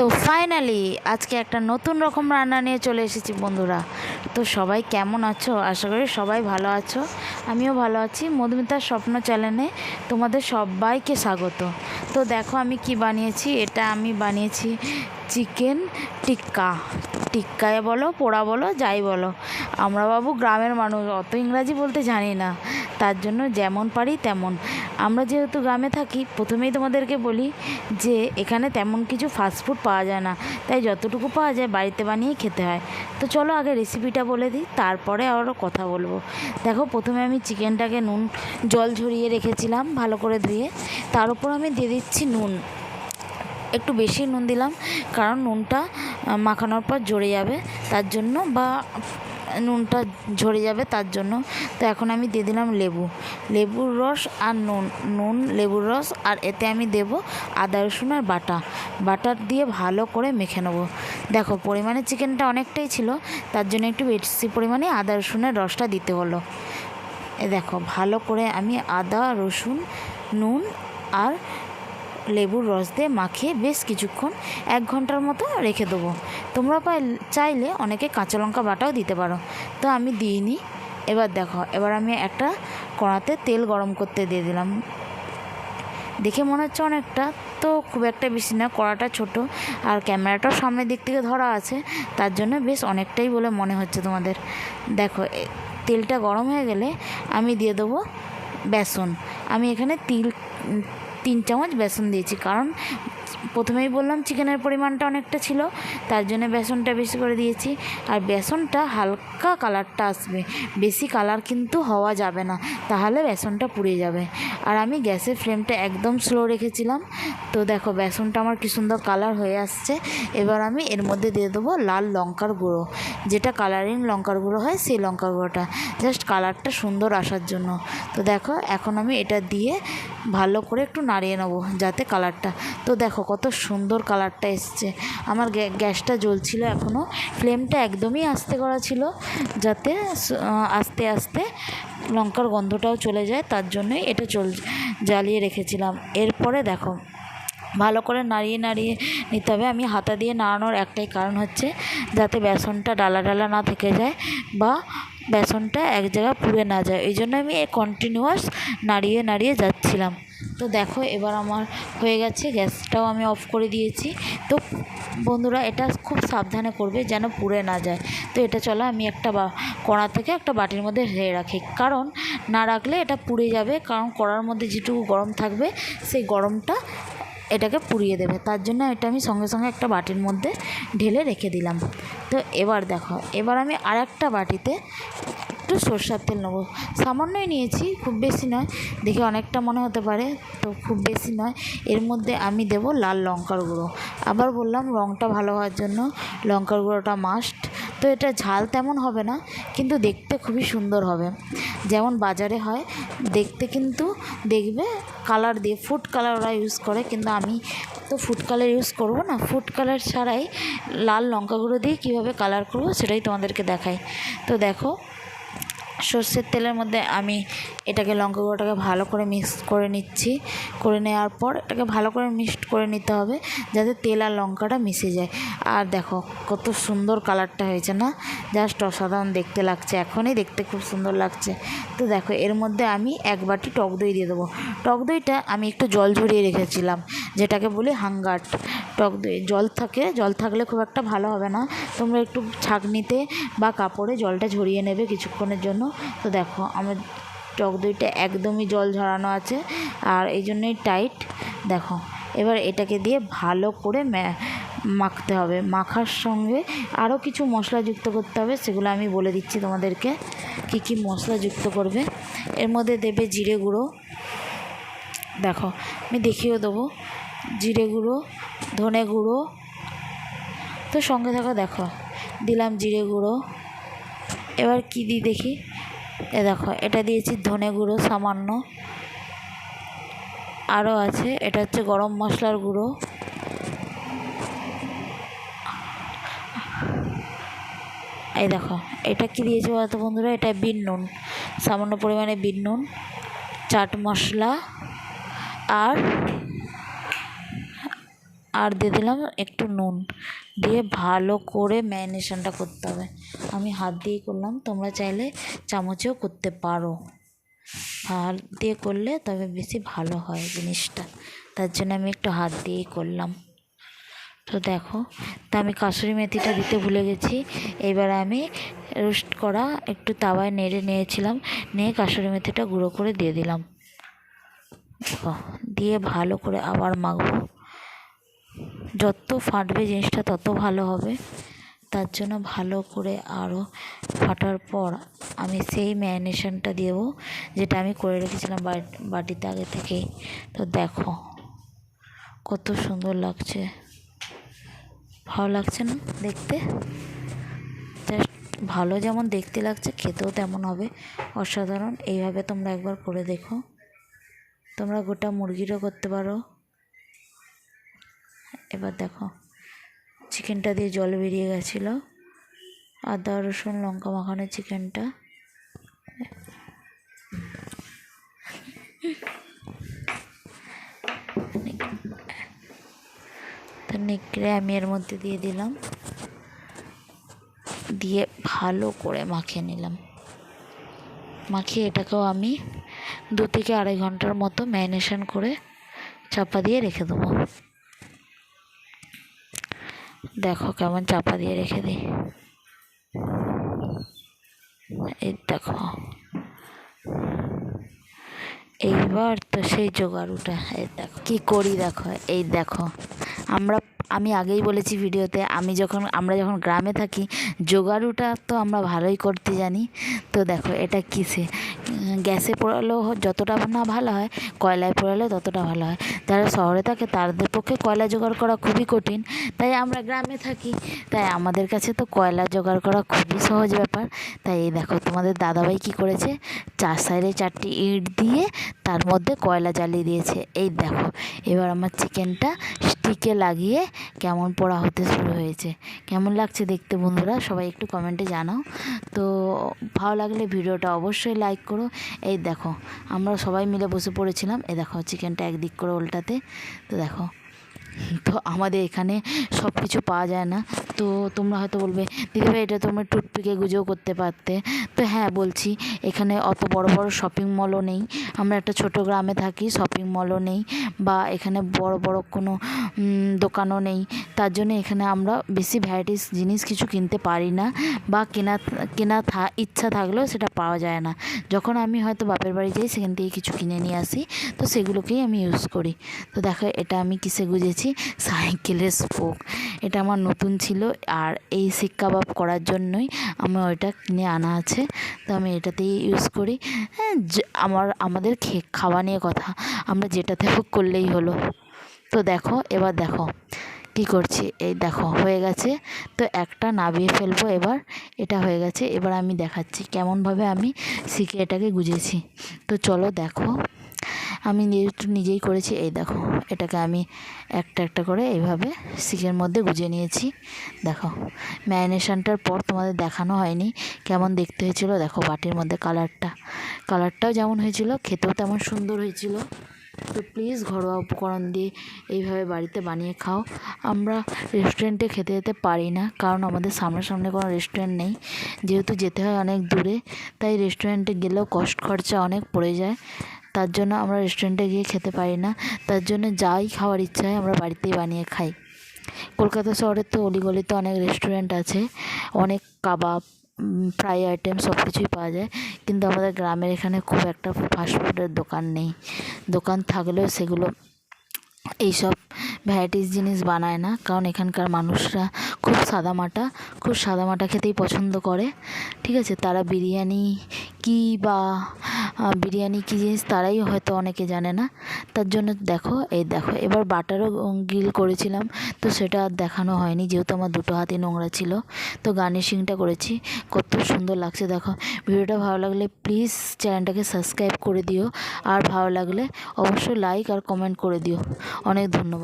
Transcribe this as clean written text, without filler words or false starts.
তো ফাইনালি আজকে একটা নতুন রকম রান্না নিয়ে চলে এসেছি বন্ধুরা। তো সবাই কেমন আছো? আশা করি সবাই ভালো আছো, আমিও ভালো আছি। মধুমিতার স্বপ্ন চ্যানেলে তোমাদের সবাইকে স্বাগত। তো দেখো আমি কি বানিয়েছি। এটা আমি বানিয়েছি চিকেন টিক্কা। টিক্কায় বলো, পোড়া বলো, যাই বলো, আমরা বাবু গ্রামের মানুষ, অত ইংরাজি বলতে জানি না, তার জন্য যেমন পারি তেমন। আমরা যেহেতু গ্রামে থাকি, প্রথমেই তোমাদেরকে বলি যে এখানে তেমন কিছু ফাস্টফুড পাওয়া যায় না, তাই যতটুকু পাওয়া যায় বাড়িতে বানিয়ে খেতে হয়। তো চলো আগে রেসিপিটা বলে দিই, তারপরে আরও কথা বলবো। দেখো প্রথমে আমি চিকেনটাকে জল ঝরিয়ে রেখেছিলাম ভালো করে ধুয়ে, তার উপর আমি দিয়ে দিচ্ছি নুন। একটু বেশি নুন দিলাম, কারণ নুনটা মাখানোর পর ঝরে যাবে তার জন্য, বা নুনটা ঝরে যাবে তার জন্য। তো এখন আমি দিয়ে দিলাম লেবুর রস আর নুন লেবুর রস, আর এতে আমি দেব আদা রসুন আর বাটা দিয়ে ভালো করে মেখে নেবো। দেখো পরিমাণে চিকেনটা অনেকটাই ছিল, তার জন্য একটু বেশি পরিমাণে আদা রসুনের রসটা দিতে হলো। দেখো ভালো করে আমি আদা রসুন নুন আর লেবুর রস দিয়ে মাখিয়ে বেশ কিছুক্ষণ 1 ঘন্টার মতো রেখে দেবো। তোমরা চাইলে অনেকে কাঁচা লঙ্কা বাটাও দিতে পারো, তো আমি দিইনি। এবার আমি একটা কড়াতে তেল গরম করতে দিয়ে দিলাম। দেখে মনে হচ্ছে অনেকটা, তো খুব একটা বেশি না, কড়াটা ছোট আর ক্যামেরাটাও সামনের দিক থেকে ধরা আছে, তার জন্য বেশ অনেকটাই বলে মনে হচ্ছে তোমাদের। দেখো তেলটা গরম হয়ে গেলে আমি দিয়ে দেবো বেসন। আমি এখানে 3 চামচ বেসন দিয়েছি, কারণ প্রথমেই বললাম চিকেনের পরিমাণটা অনেকটা ছিল, তার জন্য বেসনটা বেশি করে দিয়েছি। আর বেসনটা হালকা কালারটা আসবে, বেশি কালার কিন্তু হওয়া যাবে না, তাহলে বেসনটা পুড়ে যাবে। আর আমি গ্যাসের ফ্লেমটা একদম স্লো রেখেছিলাম। তো দেখো বেসনটা আমার কি সুন্দর কালার হয়ে আসছে। এবার আমি এর মধ্যে দিয়ে দেবো লাল লঙ্কার গুঁড়ো, যেটা কালারিং লঙ্কার গুঁড়ো হয়, সেই লঙ্কার গুঁড়োটা জাস্ট কালারটা সুন্দর আসার জন্য। তো দেখো এখন আমি এটা দিয়ে ভালো করে একটু নাড়িয়ে নেবো যাতে কালারটা, তো দেখো কত সুন্দর কালারটা এসছে। আমার গ্যাসটা জ্বলছিল এখনও, ফ্লেমটা একদমই আস্তে করা ছিল, যাতে আস্তে আস্তে লঙ্কার গন্ধটাও চলে যায়, তার জন্যই এটা জ্বালিয়ে রেখেছিলাম। এরপরে দেখো ভালো করে নাড়িয়ে নিতে হবে। আমি হাতা দিয়ে নাড়ানোর একটাই কারণ হচ্ছে যাতে বেসনটা ডালা না থেকে যায়, বা বেসনটা এক জায়গায় পুড়ে না যায়, এই জন্য আমি কন্টিনিউয়াস নাড়িয়ে যাচ্ছিলাম। তো দেখো এবার আমার হয়ে গেছে, গ্যাসটাও আমি অফ করে দিয়েছি। তো বন্ধুরা এটা খুব সাবধানে করবে যেন পুড়ে না যায়। তো এটা চলো আমি একটা কড়া থেকে একটা বাটির মধ্যে ঢেলে রাখি, কারণ না রাখলে এটা পুড়ে যাবে, কারণ কড়ার মধ্যে যেটুকু গরম থাকবে সেই গরমটা এটাকে পুড়িয়ে দেবে, তার জন্য এটা আমি সঙ্গে সঙ্গে একটা বাটির মধ্যে ঢেলে রেখে দিলাম। তো এবার দেখো এবার আমি আরেকটা বাটিতে একটু সরষের তেল নেবো, সামান্যই নিয়েছি, খুব বেশি নয়, দেখে অনেকটা মনে হতে পারে, তো খুব বেশি নয়। এর মধ্যে আমি দেব লাল লঙ্কার গুঁড়ো। আবার বললাম রঙটা ভালো হওয়ার জন্য লঙ্কার গুঁড়োটা মাস্ট। তো এটা ঝাল তেমন হবে না, কিন্তু দেখতে খুবই সুন্দর হবে, যেমন বাজারে হয় দেখতে, কিন্তু দেখবে কালার দিয়ে ফুড কালার ওরা ইউজ করে, কিন্তু আমি তো ফুড কালার ইউজ করব না, ফুড কালার ছাড়াই লাল লঙ্কা গুঁড়ো দিয়ে কীভাবে কালার করব সেটাই তোমাদেরকে দেখাই। তো দেখো সর্ষের তেলের মধ্যে আমি এটাকে লঙ্কা গুঁড়োটাকে ভালো করে মিক্স করে নিচ্ছি, করে নেওয়ার পর এটাকে ভালো করে মিক্সড করে নিতে হবে যাতে তেল আর লঙ্কাটা মিশে যায়। আর দেখো কত সুন্দর কালারটা হয়েছে না, জাস্ট অসাধারণ দেখতে লাগছে, এখনই দেখতে খুব সুন্দর লাগছে। তো দেখো এর মধ্যে আমি 1 বাটি টক দই দিয়ে দেবো। টক দইটা আমি একটু জল ঝরিয়ে রেখেছিলাম, যেটাকে বলি হাঙ্গার টক দই। জল থাকলে খুব একটা ভালো হবে না, তোমরা একটু ছাঁকনিতে বা কাপড়ে জলটা ঝরিয়ে নেবে কিছুক্ষণের জন্য। তো দেখো আমার টক দইটা একদমই জল ঝরানো আছে, আর এই জন্যই টাইট। দেখো এবার এটাকে দিয়ে ভালো করে মাখতে হবে, মাখার সঙ্গে আরও কিছু মশলা যুক্ত করতে হবে, সেগুলো আমি বলে দিচ্ছি তোমাদেরকে কী মশলা যুক্ত করবে। এর মধ্যে দেবে জিরে গুঁড়ো, দেখো আমি দেখিয়েও দেবো, জিরে গুঁড়ো, ধনে গুঁড়ো, তো সঙ্গে দেখো দিলাম জিরে গুঁড়ো। এবার কী দিই দেখি, দেখো এটা দিয়েছি ধনে গুঁড়ো সামান্য, আরও আছে এটা হচ্ছে গরম মশলার গুঁড়ো, এই দেখো এটা কি দিয়েছি বলতো বন্ধুরা, এটা বিন নুন, সামান্য পরিমাণে বিন নুন, চাট মশলা, আর দিয়ে দিলাম একটু নুন, দিয়ে ভালো করে ম্যারিনেশনটা করতে হবে। আমি হাত দিয়েই করলাম, তোমরা চাইলে চামচেও করতে পারো। হাত দিয়ে করলে তবে বেশি ভালো হয় জিনিসটা, তার জন্য আমি একটু হাত দিয়েই করলাম। তো দেখো, তা আমি কাসুরি মেথিটা দিতে ভুলে গেছি। এবার আমি রোস্ট করা একটু তাওয়ায় নেড়ে নিয়েছিলাম, নিয়ে কাসুরি মেথিটা গুঁড়ো করে দিয়ে দিলাম। দেখো, দিয়ে ভালো করে আবার মাখবো। যত ফাটবে জিনিসটা তত ভালো হবে, তার জন্য ভালো করে আরও ফাটার পর আমি সেই ম্যারিনেশনটা দেবো যেটা আমি করে রেখেছিলাম বাটিতে আগে থেকেই। তো দেখো কত সুন্দর লাগছে, ভালো লাগছে না দেখতে? জাস্ট ভালো যেমন দেখতে লাগছে, খেতেও তেমন হবে অসাধারণ। এইভাবে তোমরা একবার করে দেখো। তোমরা গোটা মুরগিরও করতে পারো। এবার দেখো, চিকেনটা দিয়ে জল বেরিয়ে গেছিলো, আদা রসুন লঙ্কা মাখানো চিকেনটা। তো নেকড়ে আমি এর মধ্যে দিয়ে দিলাম, দিয়ে ভালো করে মাখিয়ে নিলাম। মাখিয়ে এটাকেও আমি 2 থেকে 2.5 ঘন্টার মতো ম্যারিনেশন করে চাপা দিয়ে রেখে দেবো। দেখো কেমন চাপা দিয়ে রেখে দিই। এই দেখো, এইবার তো সেই জোগাড়ুটা, এই দেখো কী করি। দেখো, এই দেখো, আমি আগেই বলেছি ভিডিওতে, আমরা যখন গ্রামে থাকি জোগাড়ুটা তো আমরা ভালোই করতে জানি। তো দেখো, এটা কিসে গ্যাসে পোড়ালেও যতটা না ভালো হয়, কয়লায় পোড়ালেও ততটা ভালো হয়। যারা শহরে থাকে তাদের পক্ষে কয়লা জোগাড় করা খুবই কঠিন, তাই আমরা গ্রামে থাকি, তাই আমাদের কাছে তো কয়লা জোগাড় করা খুবই সহজ ব্যাপার। তাই এই দেখো, তোমাদের দাদাভাই কী করেছে, 4 সাইডে 4টি ইট দিয়ে তার মধ্যে কয়লা জ্বালিয়ে দিয়েছে। এই দেখো, এবার আমার চিকেনটা স্টিকে লাগিয়ে কেমন পোড়া হতে শুরু হয়েছে। কেমন লাগছে দেখতে বন্ধুরা, সবাই একটু কমেন্টে জানাও। তো ভালো লাগলে ভিডিওটা অবশ্যই লাইক করো। এই দেখো, আমরা সবাই মিলে বসে পড়েছিলাম। এই দেখো, চিকেনটা একদিক করে উল্টাতে। তো দেখো, তো আমাদের এখানে সব কিছু পাওয়া যায় না। তো তোমরা হয়তো বলবে, দিদিভাই এটা তোমরা টুথপিকে গুঁজেও করতে পারতে। তো হ্যাঁ, বলছি, এখানে অত বড় বড় শপিং মলও নেই। আমরা একটা ছোট গ্রামে থাকি, শপিং মলও নেই, বা এখানে বড় বড় কোনো দোকানও নেই। তার জন্য এখানে আমরা বেশি ভ্যারাইটিস জিনিস কিছু কিনতে পারি না, বা ইচ্ছা থাকলেও সেটা পাওয়া যায় না। যখন আমি হয়তো বাপের বাড়ি যাই, সেখান থেকে কিছু কিনে নিয়ে আসি, তো সেগুলোকেই আমি ইউজ করি। তো দেখো, এটা আমি কিসে গুঁজেছি, সাইকেলের স্পোক। এটা আমার নতুন ছিল, আর এই শিক কাবাব করার জন্যই আমার ওইটা কিনে আনা আছে। তো আমি এটাতেই ইউজ করি। হ্যাঁ, আমাদের খাওয়া নিয়ে কথা, আমরা যেটাতে হোক করলেই হলো। তো দেখো, এবার দেখো কী করছি। এই দেখো, হয়ে গেছে। তো একটা নামিয়ে ফেলবো। এবার এটা হয়ে গেছে, এবার আমি দেখাচ্ছি কেমনভাবে আমি শিখে এটাকে গুঁজেছি। তো চলো দেখো, আমি নিজেই করেছি। এই দেখো, এটাকে আমি একটা একটা করে এইভাবে শিকের মধ্যে গুঁজে নিয়েছি। দেখো, ম্যারিনেশনটার পর তোমাদের দেখানো হয়নি কেমন দেখতে হয়েছিল। দেখো বাটির মধ্যে কালারটাও যেমন হয়েছিল, খেতেও তেমন সুন্দর হয়েছিল। তো প্লিজ ঘরোয়া উপকরণ দিয়ে এইভাবে বাড়িতে বানিয়ে খাও। আমরা রেস্টুরেন্টে খেতে যেতে পারি না, কারণ আমাদের সামনাসামনি কোনো রেস্টুরেন্ট নেই, যেহেতু যেতে হয় অনেক দূরে। তাই রেস্টুরেন্টে গেলেও খরচা অনেক পড়ে যায়, তার জন্য আমরা রেস্টুরেন্টে গিয়ে খেতে পারি না। তার জন্য যাই খাওয়ার ইচ্ছা হয় আমরা বাড়িতেই বানিয়ে খাই। কলকাতা শহরের তো অলিগলিতে অনেক রেস্টুরেন্ট আছে, অনেক কাবাব, ফ্রাই আইটেম সব কিছুই পাওয়া যায়, কিন্তু আমাদের গ্রামের এখানে খুব একটা ফাস্টফুডের দোকান নেই। দোকান থাকলেও সেগুলো এইসব ভ্যারাইটিস জিনিস বানায় না, কারণ এখানকার মানুষরা খুব সাদামাটা খেতেই পছন্দ করে। ঠিক আছে, তারা বিরিয়ানি কী জিনিস তারাই হয়তো অনেকে জানে না। তার জন্য দেখো, এই দেখো, এবার বাটারও গ্রিল করেছিলাম, তো সেটা আর দেখানো হয়নি, যেহেতু আমার 2 হাতই নোংরা ছিল। তো গার্নিশিংটা করেছি, কত সুন্দর লাগছে। দেখো, ভিডিওটা ভালো লাগলে প্লিজ চ্যানেলটাকে সাবস্ক্রাইব করে দিও, আর ভালো লাগলে অবশ্যই লাইক আর কমেন্ট করে দিও। অনেক ধন্যবাদ।